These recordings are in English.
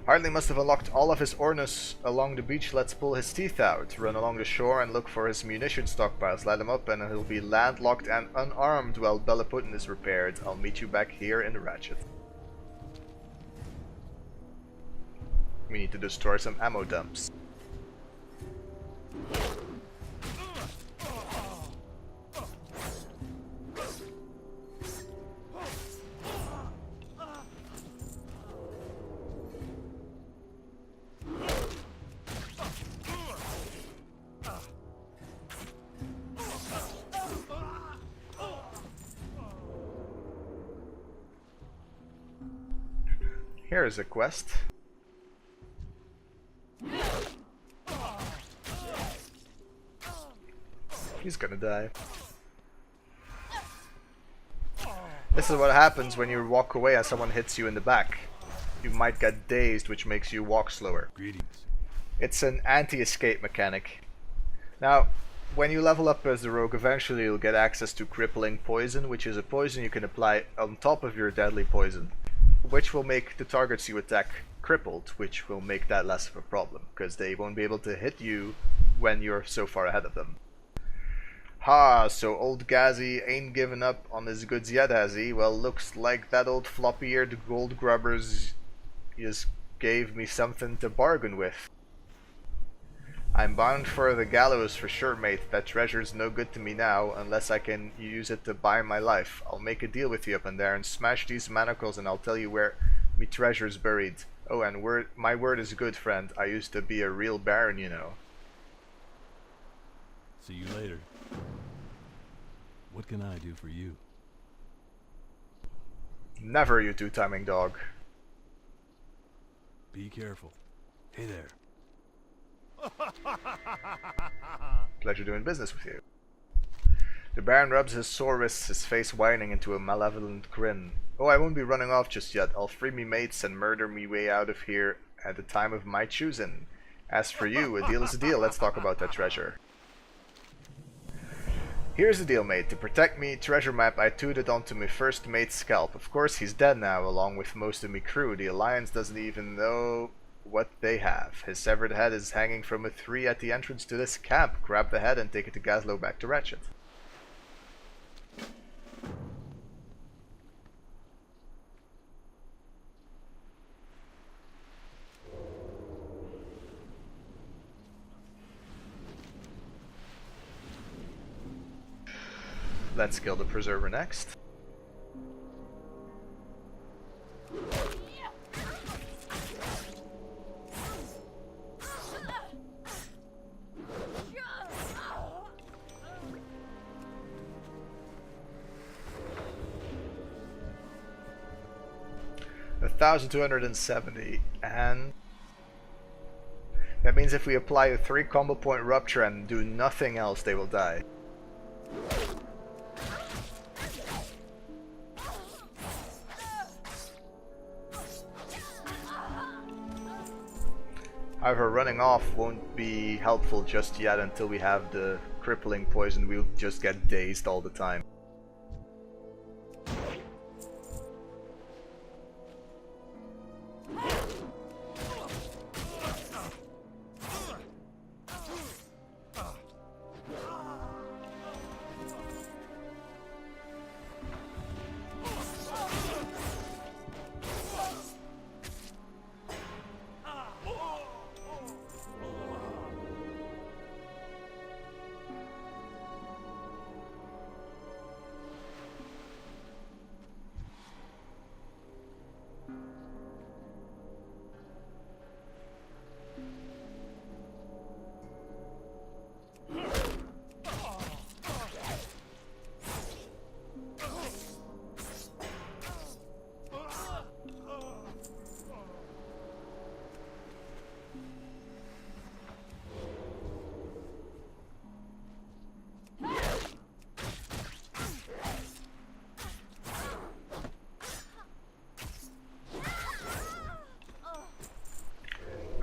Hartley must have unlocked all of his ornus along the beach. Let's pull his teeth out. Run along the shore and look for his munition stockpiles. Light him up and he'll be landlocked and unarmed while Bellaputin is repaired. I'll meet you back here in the Ratchet. We need to destroy some ammo dumps. Here is a quest. He's gonna die. This is what happens when you walk away and someone hits you in the back. You might get dazed, which makes you walk slower. Greetings. It's an anti-escape mechanic. Now, when you level up as the rogue, eventually you'll get access to crippling poison, which is a poison you can apply on top of your deadly poison, which will make the targets you attack crippled, which will make that less of a problem, because they won't be able to hit you when you're so far ahead of them. Ha, so old Gazi ain't given up on his goods yet, has he? Well, looks like that old floppy-eared gold grubbers just gave me something to bargain with. I'm bound for the gallows for sure, mate. That treasure's no good to me now, unless I can use it to buy my life. I'll make a deal with you up in there and smash these manacles and I'll tell you where me treasure's buried. Oh, and my word is good, friend. I used to be a real baron, you know. See you later. What can I do for you? Never, you two-timing dog. Be careful. Hey there. Pleasure doing business with you. The Baron rubs his sore wrists, his face widening into a malevolent grin. Oh, I won't be running off just yet. I'll free me mates and murder me way out of here at the time of my choosing. As for you, a deal is a deal. Let's talk about that treasure. Here's the deal, mate. To protect me treasure map, I tooted onto my first mate's scalp. Of course, he's dead now, along with most of me crew. The Alliance doesn't even know what they have. His severed head is hanging from a tree at the entrance to this camp. Grab the head and take it to Gazlowe back to Ratchet. Let's kill the preserver next. $1,270, and that means if we apply a 3 combo point rupture and do nothing else, they will die. However, running off won't be helpful just yet until we have the crippling poison. We'll just get dazed all the time.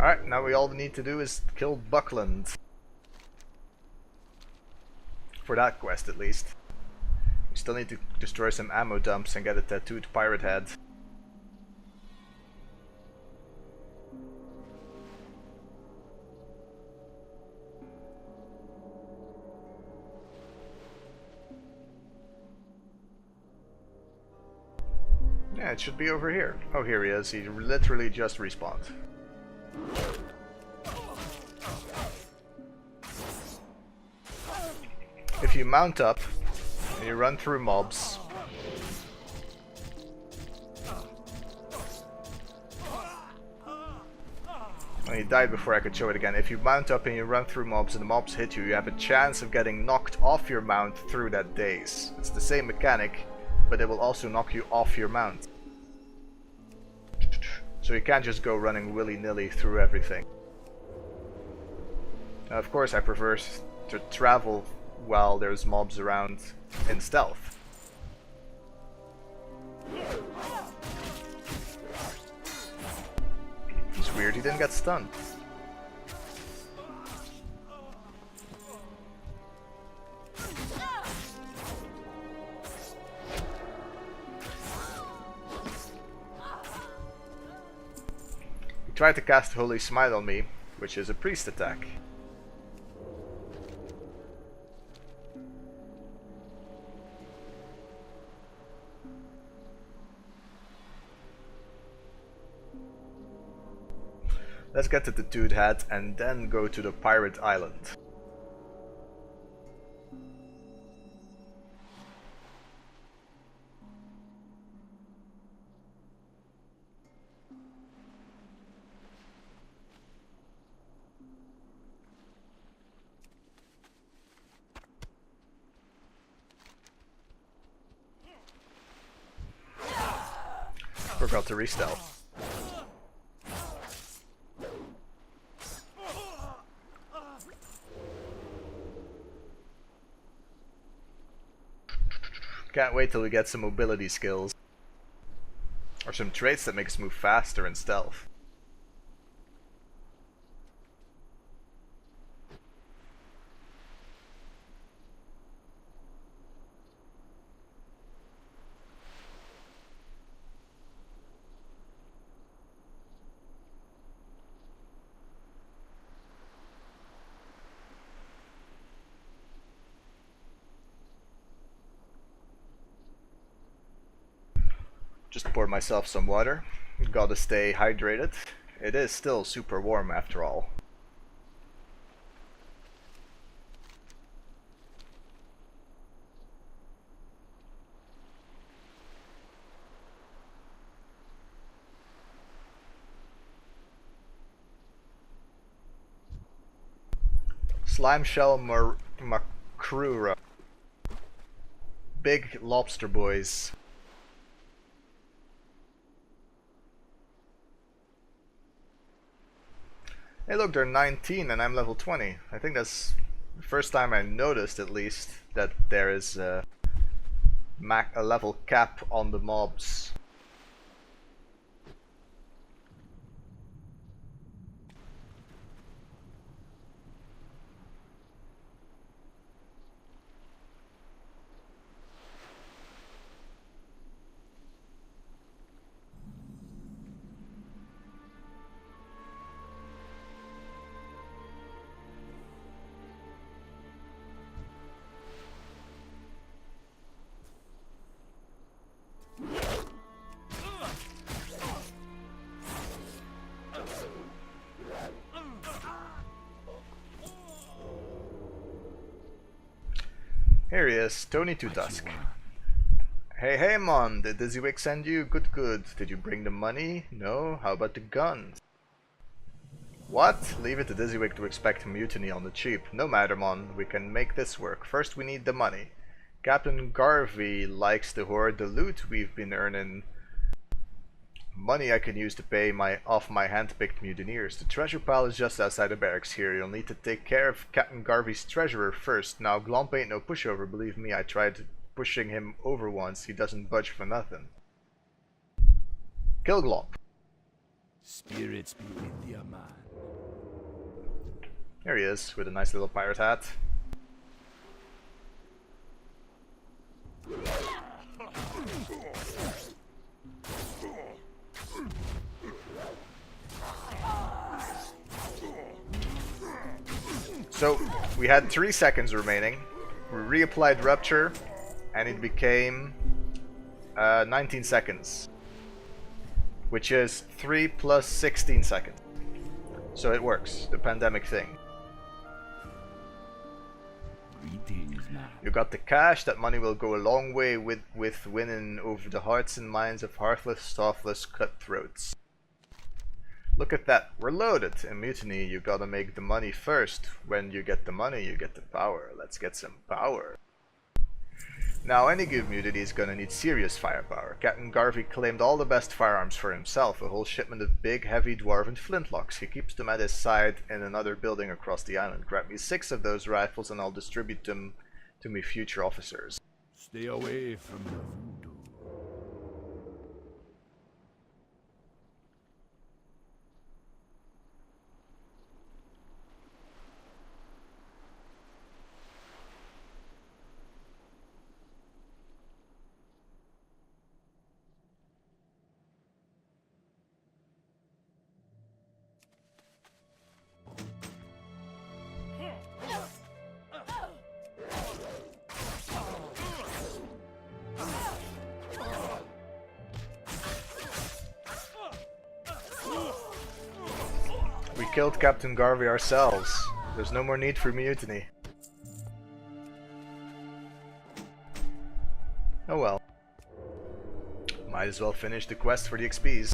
Alright, now we all need to do is kill Buckland. For that quest, at least. We still need to destroy some ammo dumps and get a tattooed pirate head. Yeah, it should be over here. Oh, here he is. He literally just respawned. If you mount up and you run through mobs, well, he died before I could show it again. If you mount up and you run through mobs and the mobs hit you, you have a chance of getting knocked off your mount through that daze. It's the same mechanic, but it will also knock you off your mount. So you can't just go running willy-nilly through everything. Now, of course, I prefer to travel while there's mobs around in stealth. It's weird he didn't get stunned. He tried to cast Holy Smite on me, which is a priest attack. Let's get to the Dude Hat and then go to the Pirate Island. Forgot to re-stealth. Can't wait till we get some mobility skills. Or some traits that make us move faster in stealth. Just poured myself some water. Gotta stay hydrated. It is still super warm after all. Slime shell macrura. Big lobster boys. Hey look, they're 19 and I'm level 20. I think that's the first time I noticed, at least, that there is a level cap on the mobs. Here he is, Tony Two Tusk. Hey Mon, did Dizzywick send you? Good. Did you bring the money? No? How about the guns? What? Leave it to Dizzywick to expect mutiny on the cheap. No matter, Mon, we can make this work. First we need the money. Captain Garvey likes to hoard the loot we've been earning. Money I can use to pay off my hand-picked mutineers. The treasure pile is just outside the barracks here. You'll need to take care of Captain Garvey's treasurer first. Now, Glomp ain't no pushover, believe me. I tried pushing him over once. He doesn't budge for nothing. Kill Glomp. Spirits be with ya, man. There he is, with a nice little pirate hat. So, we had 3 seconds remaining. We reapplied Rupture, and it became 19 seconds. which is 3 plus 16 seconds. So it works, the pandemic thing. Greetings, man. You got the cash. That money will go a long way with winning over the hearts and minds of heartless, thoughtless cutthroats. Look at that, we're loaded. In Mutiny, you gotta make the money first. When you get the money, you get the power. Let's get some power. Now, any good mutiny is gonna need serious firepower. Captain Garvey claimed all the best firearms for himself, a whole shipment of big, heavy dwarven flintlocks. He keeps them at his side in another building across the island. Grab me 6 of those rifles and I'll distribute them to me future officers. Stay away from the voodoo. We killed Captain Garvey ourselves. There's no more need for mutiny. Oh well. Might as well finish the quest for the XPs.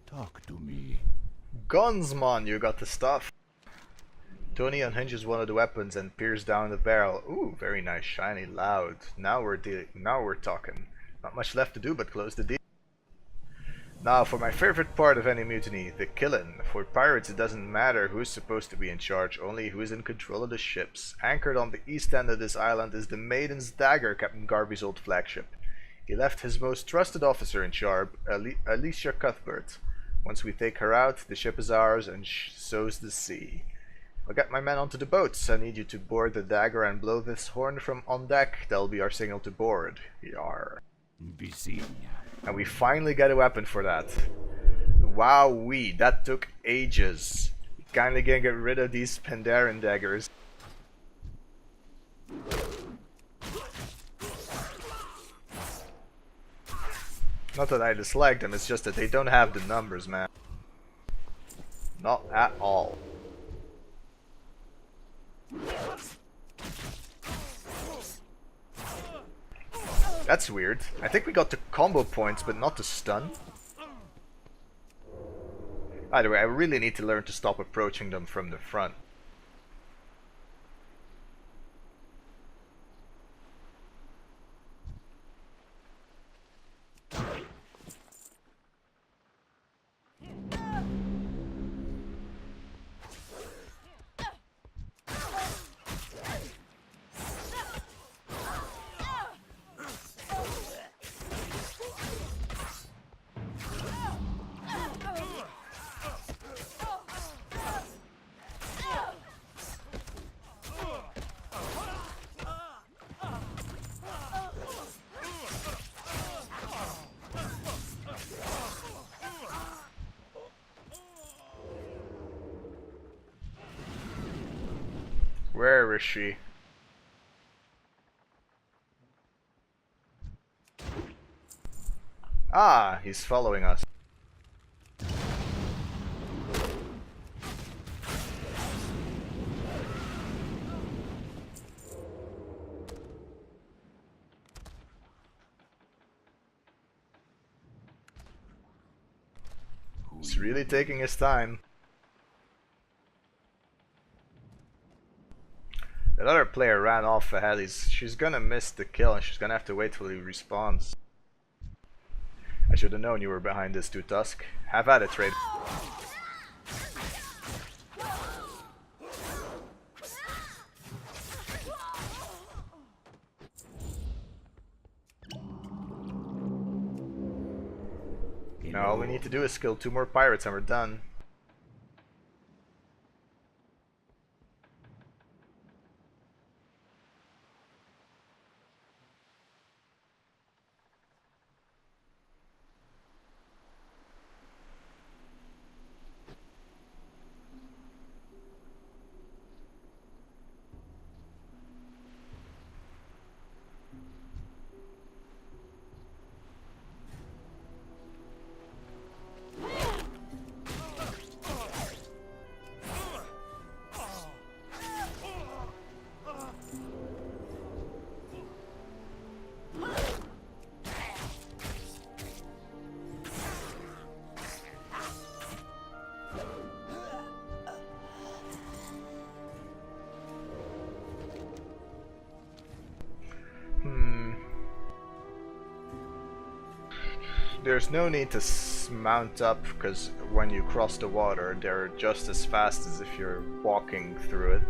Talk to me. Guns, man, you got the stuff. Tony unhinges one of the weapons and peers down the barrel. Ooh, very nice, shiny, loud. Now we're talking. Not much left to do but close the deal. Now for my favorite part of any mutiny, the killing. For pirates it doesn't matter who's supposed to be in charge, only who's in control of the ships. Anchored on the east end of this island is the Maiden's Dagger, Captain Garvey's old flagship. He left his most trusted officer in charge, Alicia Cuthbert. Once we take her out, the ship is ours, and so's the sea. I'll get my men onto the boats. I need you to board the Dagger and blow this horn from on deck. That'll be our signal to board. Yar. And we finally get a weapon for that. Wowee, that took ages. We kinda gonna get rid of these Pandaren daggers. Not that I dislike them, it's just that they don't have the numbers, man. Not at all. That's weird. I think we got the combo points, but not the stun. Either way, I really need to learn to stop approaching them from the front. Where is she? Ah, he's following us. He's really taking his time. That other player ran off ahead. She's gonna miss the kill and she's gonna have to wait till he respawns. I should have known you were behind this, Two Tusk. Have at it, trade. Now all we need to do is kill 2 more pirates and we're done. there's no need to mount up, because when you cross the water, they're just as fast as if you're walking through it.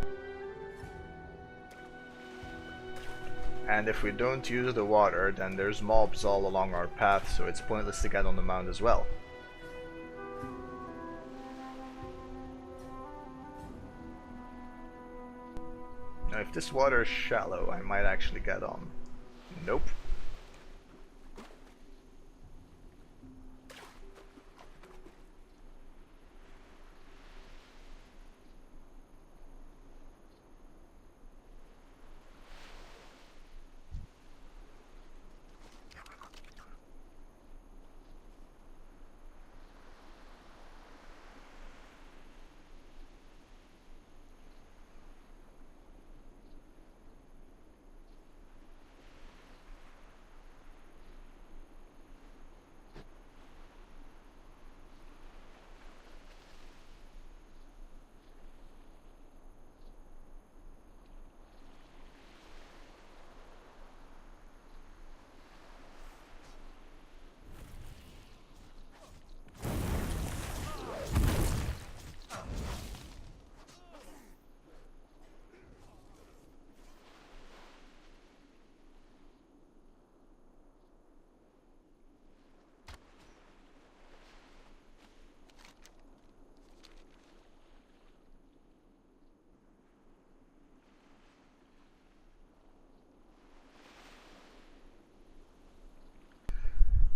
And if we don't use the water, then there's mobs all along our path, so it's pointless to get on the mount as well. Now if this water is shallow, I might actually get on. Nope.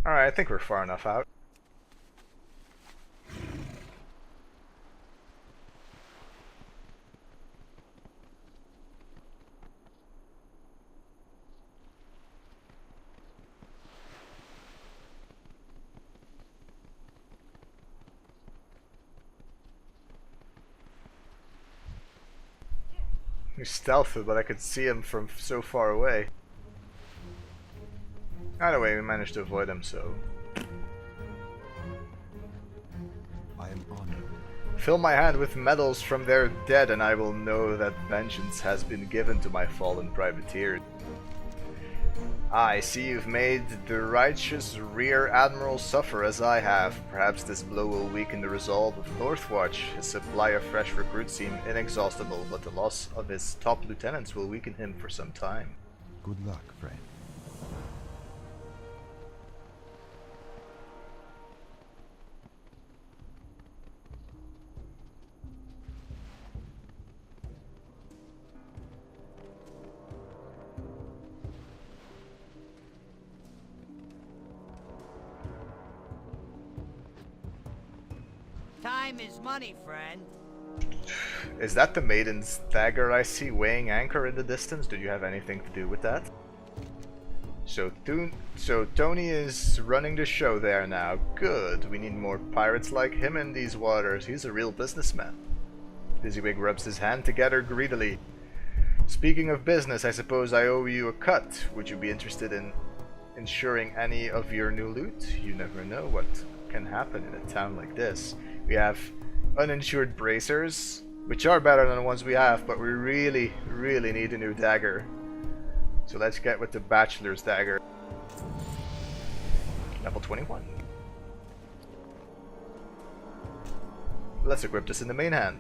Alright, I think we're far enough out. He's stealthy, but I could see him from so far away. Either way, we managed to avoid him, so... I am honored. Fill my hand with medals from their dead, and I will know that vengeance has been given to my fallen privateer. I see you've made the righteous rear admiral suffer as I have. Perhaps this blow will weaken the resolve of Northwatch. His supply of fresh recruits seem inexhaustible, but the loss of his top lieutenants will weaken him for some time. Good luck, friend. Time is money, friend. Is that the maiden's dagger I see weighing anchor in the distance? Did you have anything to do with that? So Tony is running the show there now. Good. We need more pirates like him in these waters. He's a real businessman. Buzzywig rubs his hand together greedily. Speaking of business, I suppose I owe you a cut. Would you be interested in insuring any of your new loot? You never know what can happen in a town like this. We have uninsured bracers, which are better than the ones we have, but we really need a new dagger. So let's get with the bachelor's dagger. Level 21. Let's equip this in the main hand.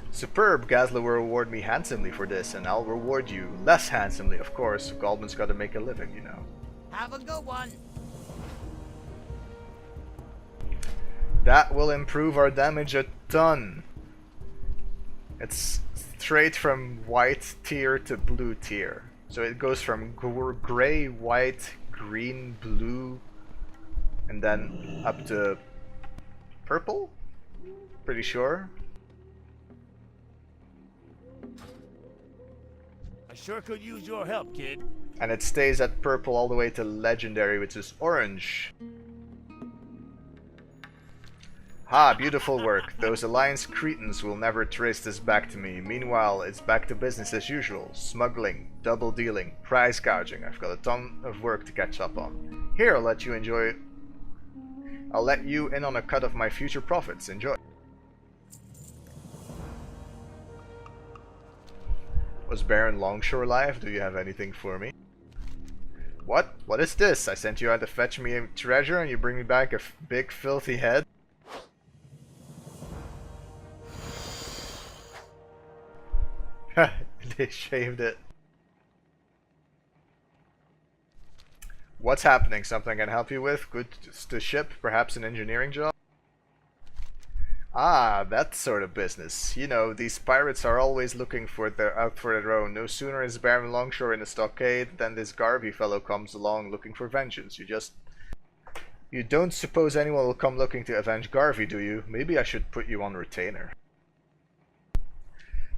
Superb, Gazla will reward me handsomely for this, and I'll reward you less handsomely, of course. Goldman's gotta make a living, you know. Have a good one. That will improve our damage a ton. It's straight from white tier to blue tier. So it goes from gray, white, green, blue, and then up to purple? Pretty sure. I sure could use your help, kid. And it stays at purple all the way to legendary, which is orange. Ha, beautiful work. Those Alliance cretins will never trace this back to me. Meanwhile, it's back to business as usual. Smuggling, double dealing, price gouging. I've got a ton of work to catch up on. Here, I'll let you in on a cut of my future profits. Enjoy. Was Baron Longshore live? Do you have anything for me? What? What is this? I sent you out to fetch me a treasure and you bring me back a big filthy head? They shaved it. What's happening? Something I can help you with? Good to ship? Perhaps an engineering job? Ah, that sort of business. You know, these pirates are always looking for out for their own. No sooner is Baron Longshore in the stockade than this Garvey fellow comes along looking for vengeance. You don't suppose anyone will come looking to avenge Garvey, do you? Maybe I should put you on retainer.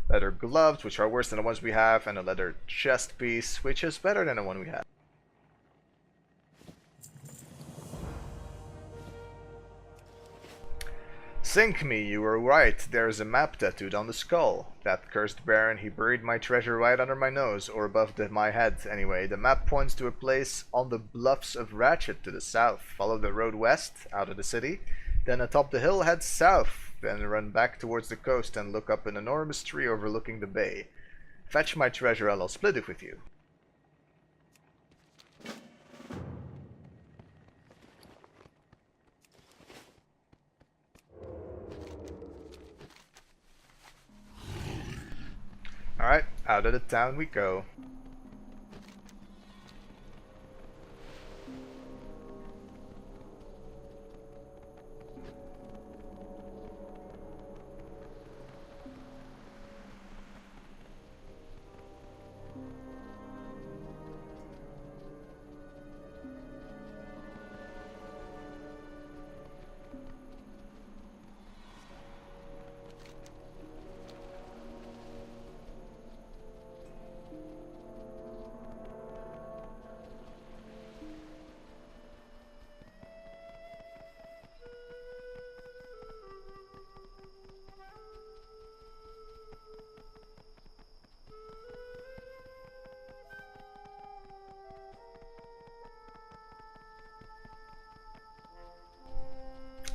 Leather gloves, which are worse than the ones we have, and a leather chest piece, which is better than the one we have. Sink me, you were right. There is a map tattooed on the skull. That cursed Baron, he buried my treasure right under my nose, or above my head, anyway. The map points to a place on the bluffs of Ratchet to the south. Follow the road west, out of the city. Then atop the hill, head south. Then run back towards the coast and look up an enormous tree overlooking the bay. Fetch my treasure and I'll split it with you. Alright, out of the town we go.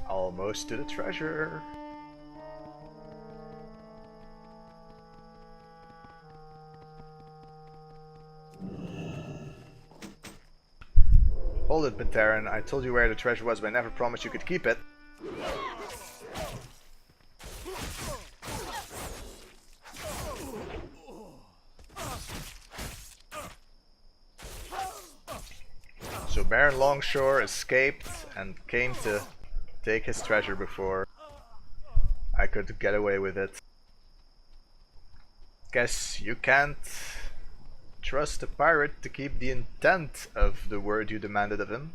Almost to the treasure. Hold it, Bantaran. I told you where the treasure was, but I never promised you could keep it. So Baron Longshore escaped and came to take his treasure before I could get away with it. Guess you can't trust a pirate to keep the intent of the word you demanded of him.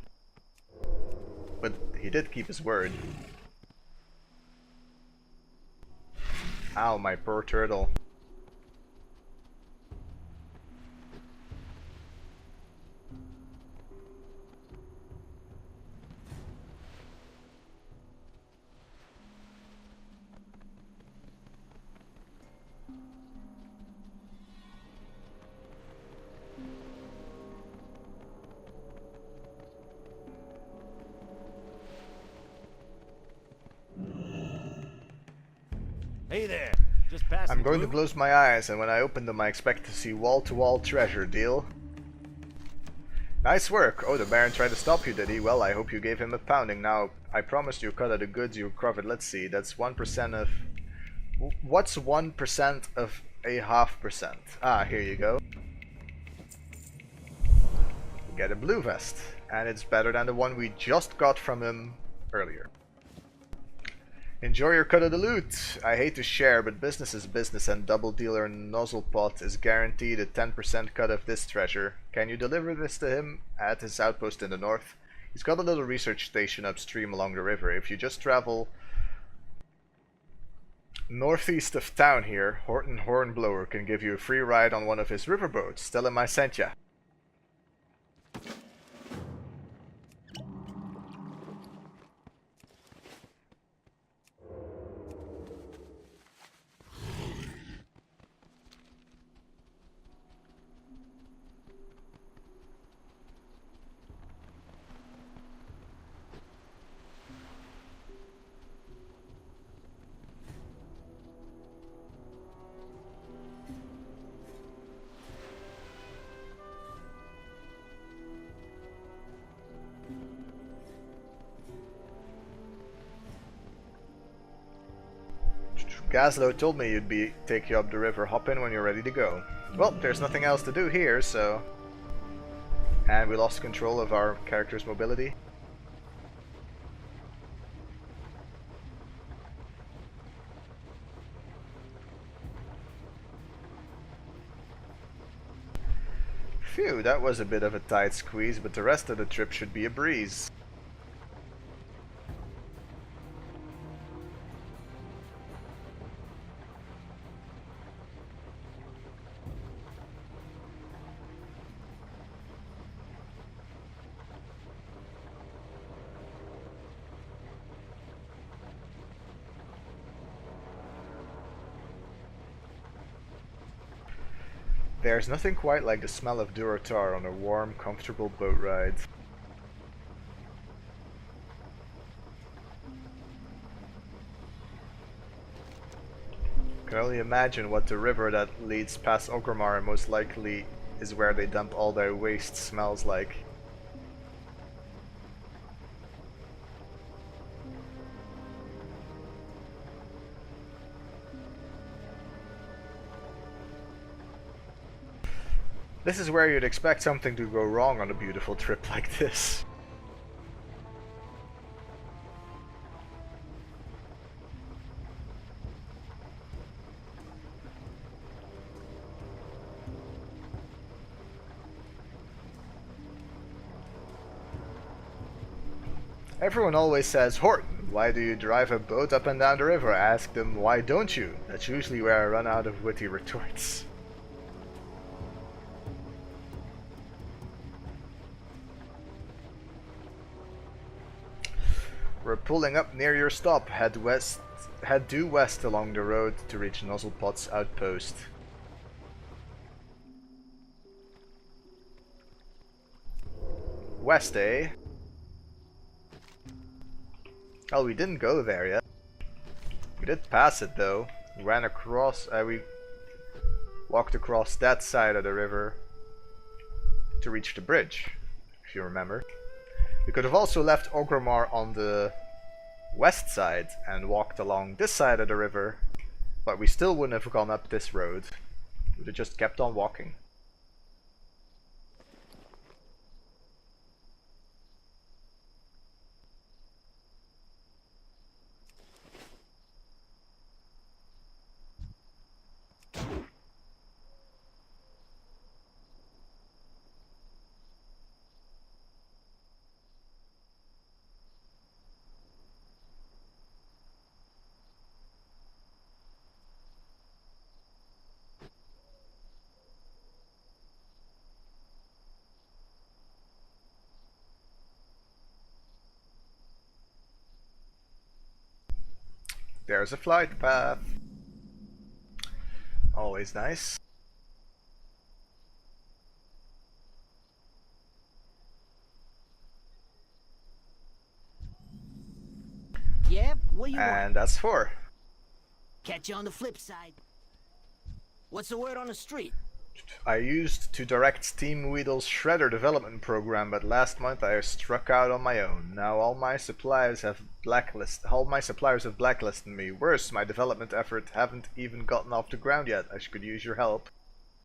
But he did keep his word. Ow, my poor turtle. Hey there, just passing I'm going to through? close my eyes, and when I open them I expect to see wall-to-wall treasure. Deal? Nice work! Oh, the Baron tried to stop you, did he? Well, I hope you gave him a pounding. Now, I promised you a cut of the goods you recovered. Let's see, that's 1% of... What's 1% of a half percent? Ah, here you go. Get a blue vest, and it's better than the one we just got from him earlier. Enjoy your cut of the loot. I hate to share, but business is business, and double dealer Nozzlepot is guaranteed a 10% cut of this treasure. Can you deliver this to him at his outpost in the north? He's got a little research station upstream along the river. If you just travel northeast of town here, Horton Hornblower can give you a free ride on one of his riverboats. Tell him I sent ya. Gaslow told me you'd take you up the river. Hop in when you're ready to go. Well, there's nothing else to do here, so... And we lost control of our character's mobility. Phew, that was a bit of a tight squeeze, but the rest of the trip should be a breeze. There's nothing quite like the smell of Durotar on a warm, comfortable boat ride. Can only imagine what the river that leads past Orgrimmar and most likely is where they dump all their waste smells like. This is where you'd expect something to go wrong on a beautiful trip like this. Everyone always says, "Horton, why do you drive a boat up and down the river?" I ask them, "Why don't you?" That's usually where I run out of witty retorts. We're pulling up near your stop. Head due west along the road to reach Nozzlepot's outpost. West, eh? Oh, we didn't go there yet. We did pass it though. We ran across, we walked across that side of the river to reach the bridge, if you remember. We could have also left Orgrimmar on the west side and walked along this side of the river, but we still wouldn't have gone up this road. We would have just kept on walking. There's a flight path. Always nice. Yep, what you want? And that's 4. Catch you on the flip side. What's the word on the street? I used to direct Team Weedle's Shredder development program, but last month I struck out on my own. Now all my suppliers have blacklisted me. Worse, my development effort haven't even gotten off the ground yet. I could use your help.